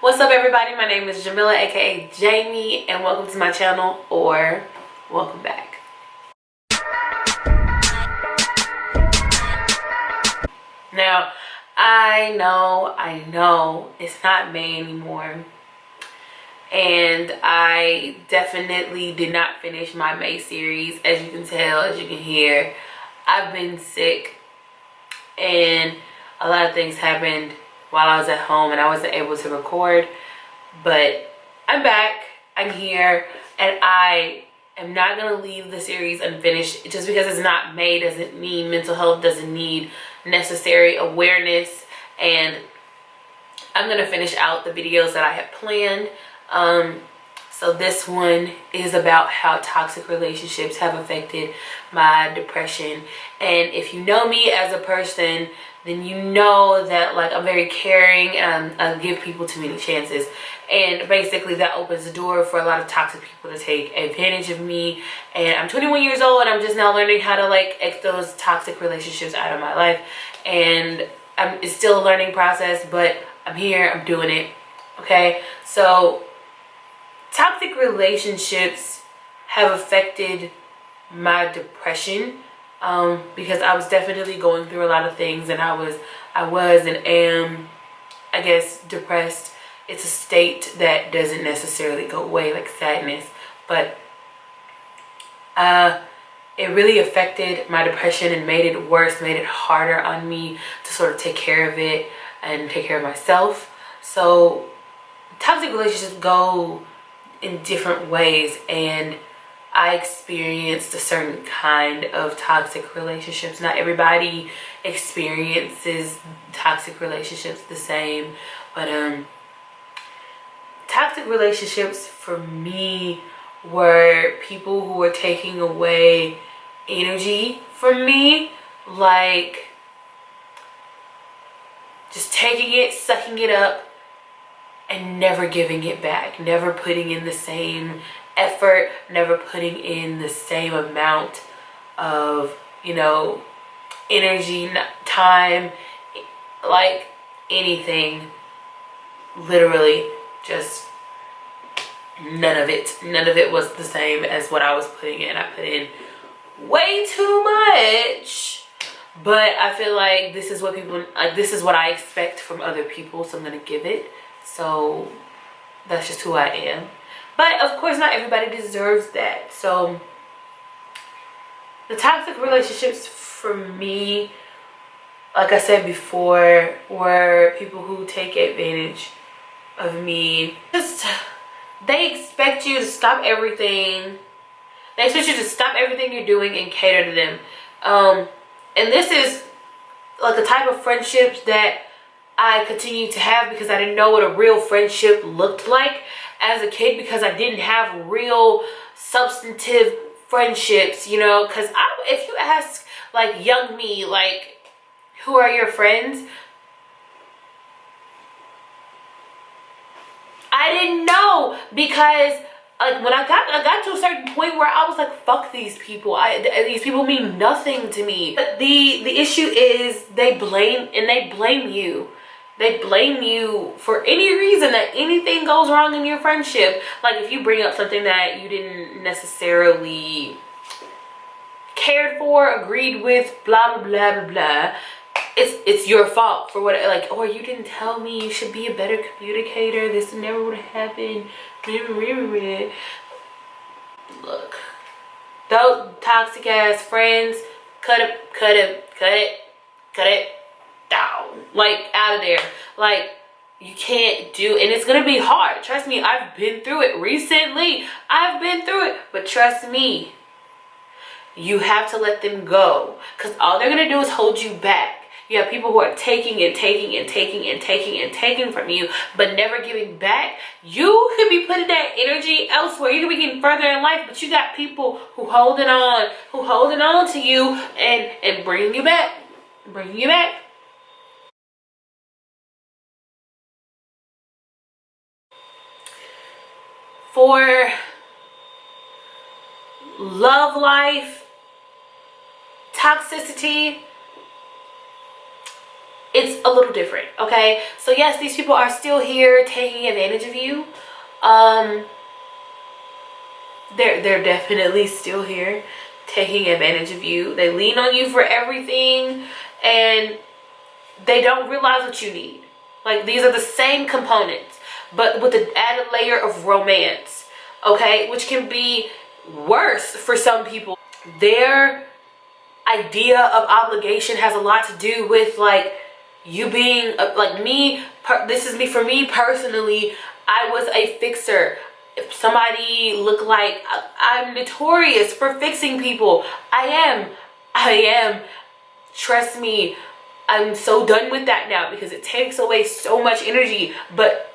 What's up, everybody? My name is Jamila, aka Jamie, and welcome to my channel, or welcome back. Now, I know it's not May anymore, and I definitely did not finish my May series. As you can tell, as you can hear, I've been sick, and a lot of things happened while I was at home and I wasn't able to record. But I'm back, I'm here, and I am not gonna leave the series unfinished. Just because it's not May doesn't mean mental health doesn't need necessary awareness. And I'm gonna finish out the videos that I had planned. So this one is about how toxic relationships have affected my depression. And if you know me as a person, then you know that, like, I'm very caring and I give people too many chances. And basically that opens the door for a lot of toxic people to take advantage of me. And I'm 21 years old and I'm just now learning how to, like, exit those toxic relationships out of my life. And it's still a learning process, but I'm here, I'm doing it. Okay, so toxic relationships have affected my depression, because I was definitely going through a lot of things, and I was and am, I guess, depressed. It's a state that doesn't necessarily go away like sadness, but it really affected my depression and made it worse, made it harder on me to sort of take care of it and take care of myself. So toxic relationships go in different ways, and I experienced a certain kind of toxic relationships. Not everybody experiences toxic relationships the same, but toxic relationships for me were people who were taking away energy from me, like just taking it, sucking it up, and never giving it back, never putting in the same effort, never putting in the same amount of, you know, energy, time, like anything. Literally just none of it was the same as what I was putting in. I put in way too much, but I feel like this is what people, like, this is what I expect from other people, so I'm gonna give it. So that's just who I am. But of course not everybody deserves that. So the toxic relationships for me, like I said before, were people who take advantage of me. Just, they expect you to stop everything. They expect you to stop everything you're doing and cater to them. And this is like the type of friendships that I continue to have because I didn't know what a real friendship looked like as a kid, because I didn't have real substantive friendships, you know. Because if you ask, like, young me, like, who are your friends, I didn't know, because like when I got to a certain point where I was like, fuck these people. These people mean nothing to me. But the issue is they blame you. They blame you for any reason that anything goes wrong in your friendship. Like if you bring up something that you didn't necessarily cared for, agreed with, blah blah blah blah blah, it's your fault for what, like, or you didn't tell me, you should be a better communicator, this never would have happened. Look, those toxic ass friends, cut it down, like, out of there. Like, you can't do, and it's gonna be hard, trust me. I've been through it recently, I've been through it, but trust me, you have to let them go, because all they're gonna do is hold you back. You have people who are taking and taking and taking and taking and taking from you, but never giving back. You could be putting that energy elsewhere. You could be getting further in life, but you got people who holding on to you and bringing you back, For love life, toxicity, it's a little different, okay? So yes, these people are still here taking advantage of you. They're definitely still here taking advantage of you. They lean on you for everything, and they don't realize what you need. Like, these are the same components, but with an added layer of romance, okay? Which can be worse for some people. Their idea of obligation has a lot to do with, like, you being, like me, this is me, for me personally, I was a fixer. If somebody looked like, I'm notorious for fixing people. I am. Trust me, I'm so done with that now because it takes away so much energy. But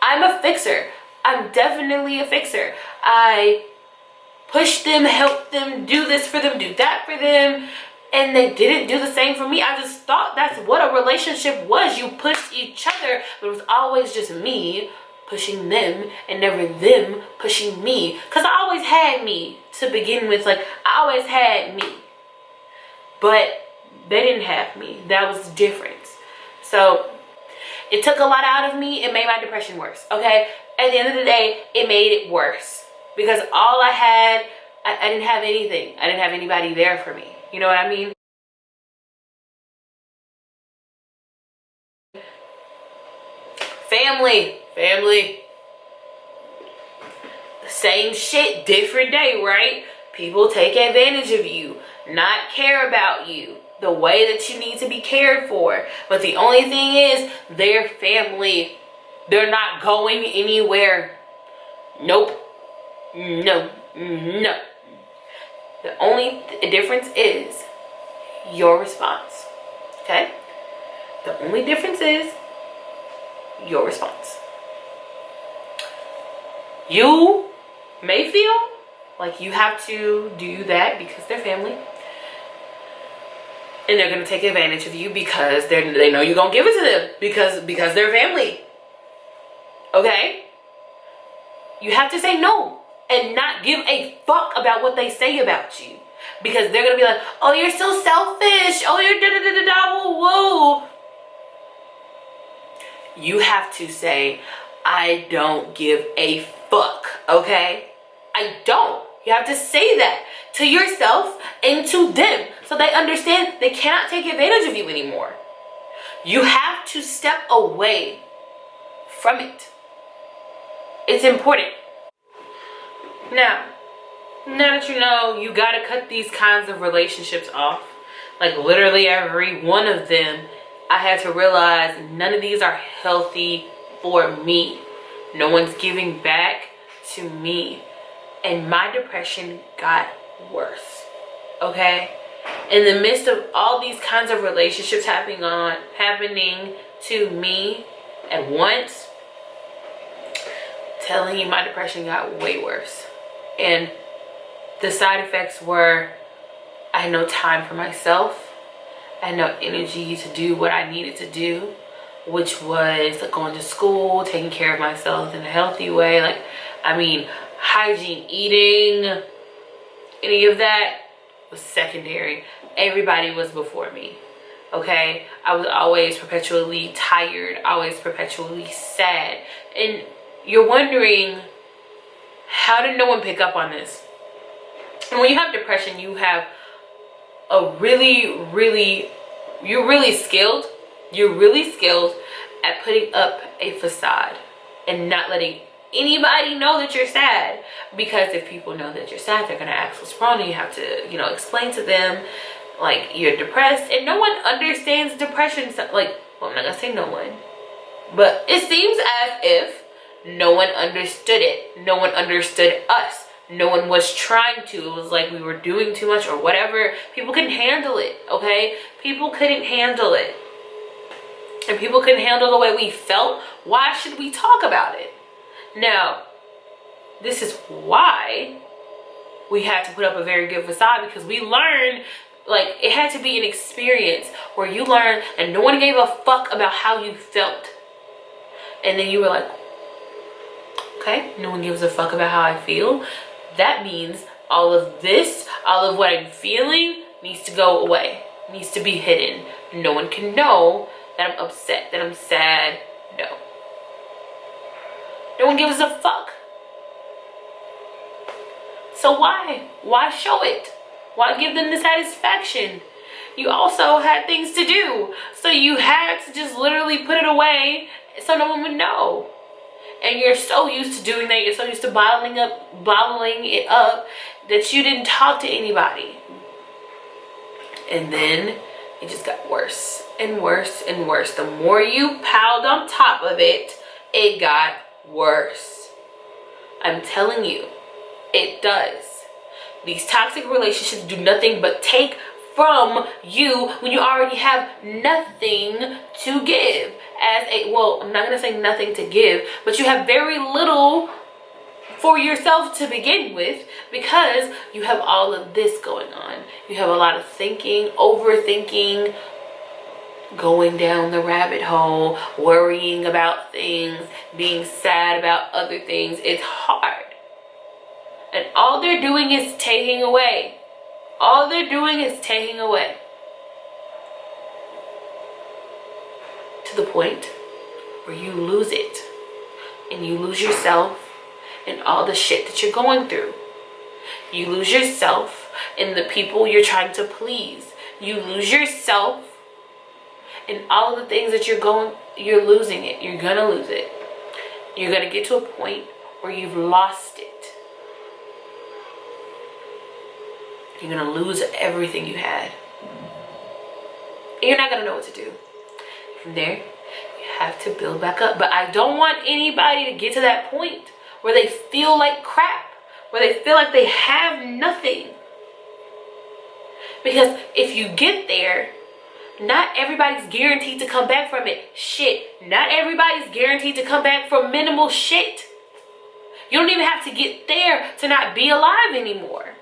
I'm a fixer. I'm definitely a fixer. I push them, help them, do this for them, do that for them. And they didn't do the same for me. I just thought that's what a relationship was. You pushed each other, but it was always just me pushing them and never them pushing me. Because I always had me to begin with. Like, I always had me. But they didn't have me. That was the difference. So it took a lot out of me. It made my depression worse, okay? At the end of the day, it made it worse. Because all I had, I didn't have anything. I didn't have anybody there for me. You know what I mean? Family. Same shit, different day, right? People take advantage of you, not care about you the way that you need to be cared for. But the only thing is, they're family. They're not going anywhere. Nope. No. The only difference is your response. Okay? The only difference is your response. You may feel like you have to do that because they're family, and they're gonna take advantage of you because they know you're gonna give it to them because they're family. Okay? You have to say no and not give a fuck about what they say about you, because they're gonna be like, oh, you're so selfish, oh, you're da-da-da-da-da, woo. You have to say, I don't give a fuck, okay? I don't. You have to say that to yourself and to them so they understand they cannot take advantage of you anymore. You have to step away from it. It's important. Now that you know you gotta cut these kinds of relationships off, like literally every one of them, I had to realize none of these are healthy for me. No one's giving back to me. And my depression got worse. Okay? In the midst of all these kinds of relationships happening to me at once, telling you, my depression got way worse. And the side effects were, I had no time for myself. I had no energy to do what I needed to do, which was going to school, taking care of myself in a healthy way. Like, I mean, hygiene, eating, any of that was secondary. Everybody was before me. Okay? I was always perpetually tired, always perpetually sad. And you're wondering, how did no one pick up on this? And when you have depression, you have a you're really skilled. You're really skilled at putting up a facade and not letting anybody know that you're sad. Because if people know that you're sad, they're gonna ask what's wrong, and you have to, explain to them like you're depressed. And no one understands depression. Like, well, I'm not gonna say no one, but it seems as if no one understood it. No one understood us. No one was trying to. It was like we were doing too much or whatever. People couldn't handle it, okay? People couldn't handle it. And people couldn't handle the way we felt. Why should we talk about it? Now, this is why we had to put up a very good facade, because we learned, like, it had to be an experience where you learned and no one gave a fuck about how you felt. And then you were like, okay, no one gives a fuck about how I feel. That means all of this, all of what I'm feeling needs to go away, needs to be hidden. No one can know that I'm upset, that I'm sad. No. No one gives a fuck. So why? Why show it? Why give them the satisfaction? You also had things to do. So you had to just literally put it away so no one would know. And you're so used to doing that. You're so used to bottling it up that you didn't talk to anybody. And then it just got worse and worse and worse. The more you piled on top of it, it got worse. I'm telling you, it does. These toxic relationships do nothing but take from you when you already have nothing to give. Well, I'm not gonna say nothing to give, but you have very little for yourself to begin with, because you have all of this going on. You have a lot of thinking, overthinking, going down the rabbit hole, worrying about things, being sad about other things. It's hard. And all they're doing is taking away. All they're doing is taking away. To the point where you lose it. And you lose yourself in all the shit that you're going through. You lose yourself in the people you're trying to please. You lose yourself in all of the things that you're losing it. You're gonna lose it. You're gonna get to a point where you've lost it. You're gonna lose everything you had. And you're not gonna know what to do. From there, you have to build back up. But I don't want anybody to get to that point where they feel like crap, where they feel like they have nothing. Because if you get there, not everybody's guaranteed to come back from it. Shit, not everybody's guaranteed to come back from minimal shit. You don't even have to get there to not be alive anymore.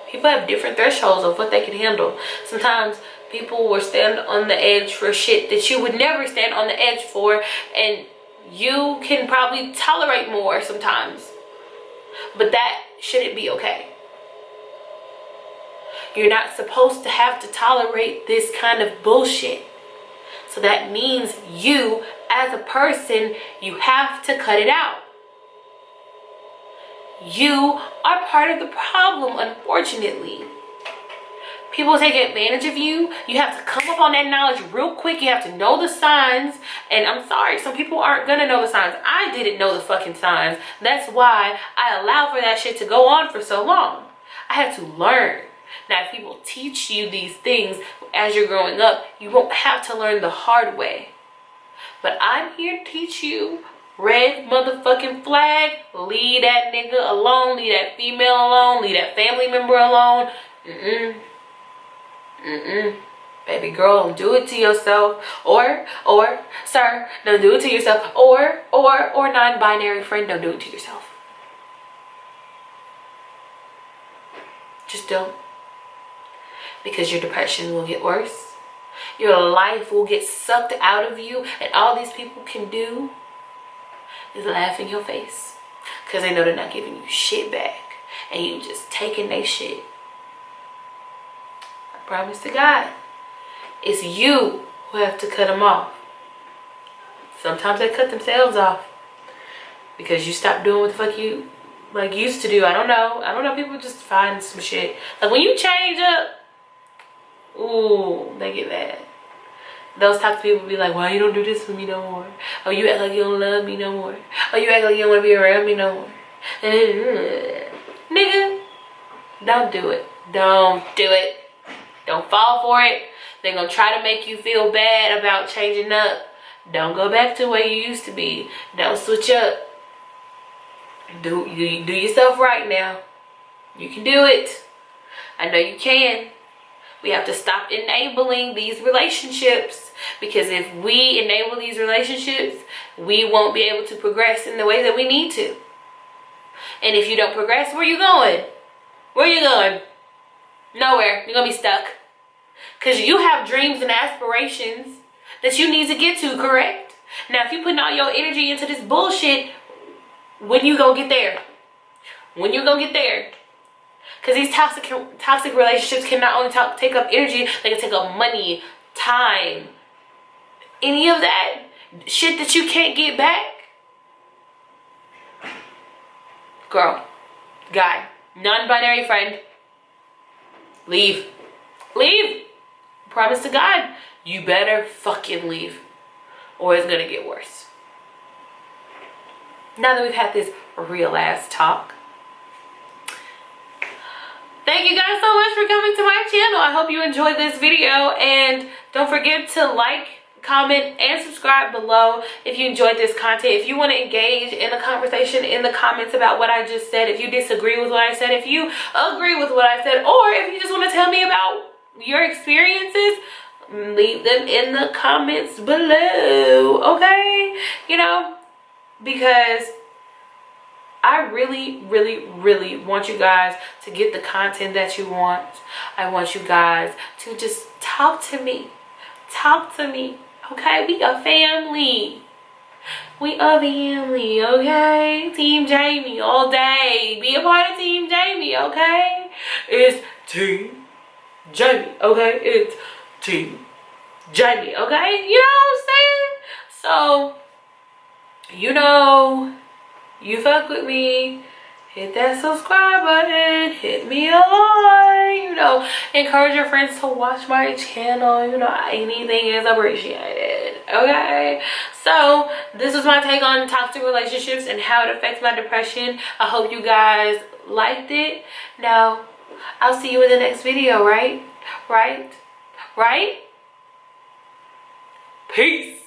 People have different thresholds of what they can handle. Sometimes people will stand on the edge for shit that you would never stand on the edge for, and you can probably tolerate more sometimes. But that shouldn't be okay. You're not supposed to have to tolerate this kind of bullshit. So that means you, as a person, you have to cut it out. You are part of the problem, unfortunately. People take advantage of you. You have to come up on that knowledge real quick. You have to know the signs. And I'm sorry, some people aren't gonna know the signs. I didn't know the fucking signs. That's why I allowed for that shit to go on for so long. I had to learn. Now, if people teach you these things as you're growing up, you won't have to learn the hard way. But I'm here to teach you. Red motherfucking flag. Leave that nigga alone. Leave that female alone. Leave that family member alone. Baby girl, don't do it to yourself. Or, sir, don't do it to yourself. Or non-binary friend, don't do it to yourself. Just don't. Because your depression will get worse. Your life will get sucked out of you. And all these people can do is laugh in your face. Because they know they're not giving you shit back. And you just taking their shit. I promise to God. It's you who have to cut them off. Sometimes they cut themselves off. Because you stop doing what the fuck you used to do. I don't know. People just find some shit. Like when you change up. Ooh, they get mad. Those toxic people be like, why you don't do this for me no more? Oh, you act like you don't love me no more. Oh, you act like you don't want to be around me no more. Nigga, don't do it. Don't do it. Don't fall for it. They're going to try to make you feel bad about changing up. Don't go back to where you used to be. Don't switch up. Do yourself right now. You can do it. I know you can. We have to stop enabling these relationships, because if we enable these relationships, we won't be able to progress in the way that we need to. And if you don't progress, where you going? Where you going? Nowhere. You're going to be stuck. Because you have dreams and aspirations that you need to get to, correct? Now, if you're putting all your energy into this bullshit, when you gonna get there? When you gonna get there? Because these toxic relationships can not only take up energy, they can take up money, time, any of that shit that you can't get back. Girl, guy, non-binary friend, leave. Leave. Promise to God, you better fucking leave, or it's gonna get worse. Now that we've had this real ass talk, thank you guys so much for coming to my channel. I hope you enjoyed this video, and don't forget to like, comment, and subscribe below if you enjoyed this content. If you want to engage in a conversation in the comments about what I just said, if you disagree with what I said, if you agree with what I said, or if you just want to tell me about your experiences, leave them in the comments below, okay? You know, because I really, really, really want you guys to get the content that you want. I want you guys to just talk to me. Talk to me, okay? We a family. We a family, okay? Team Jamie all day. Be a part of Team Jamie, okay? It's Team Jamie, okay? It's Team Jamie, okay? You know what I'm saying? So, you know, you fuck with me, hit that subscribe button, hit me a like, you know, encourage your friends to watch my channel, you know, anything is appreciated, okay? So this is my take on toxic relationships and how it affects my depression. I hope you guys liked it. Now I'll see you in the next video, right? Peace.